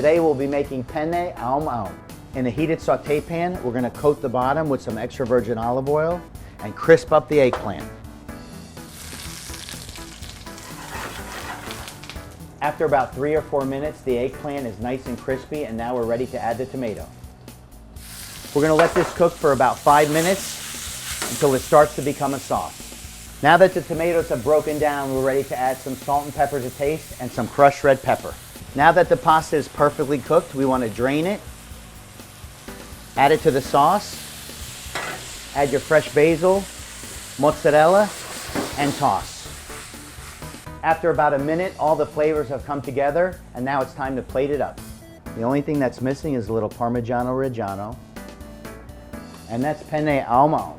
Today we'll be making Penne Oom Oom. In a heated saute pan, we're going to coat the bottom with some extra virgin olive oil and crisp up the eggplant. After about 3 or 4 minutes, the eggplant is nice and crispy, and now we're ready to add the tomato. We're going to let this cook for about 5 minutes until it starts to become a sauce. Now that the tomatoes have broken down, we're ready to add some salt and pepper to taste and some crushed red pepper. Now that the pasta is perfectly cooked, we want to drain it, add it to the sauce, add your fresh basil, mozzarella, and toss. After about a minute, all the flavors have come together, and now it's time to plate it up. The only thing that's missing is a little Parmigiano Reggiano, and that's Penne Oom Oom.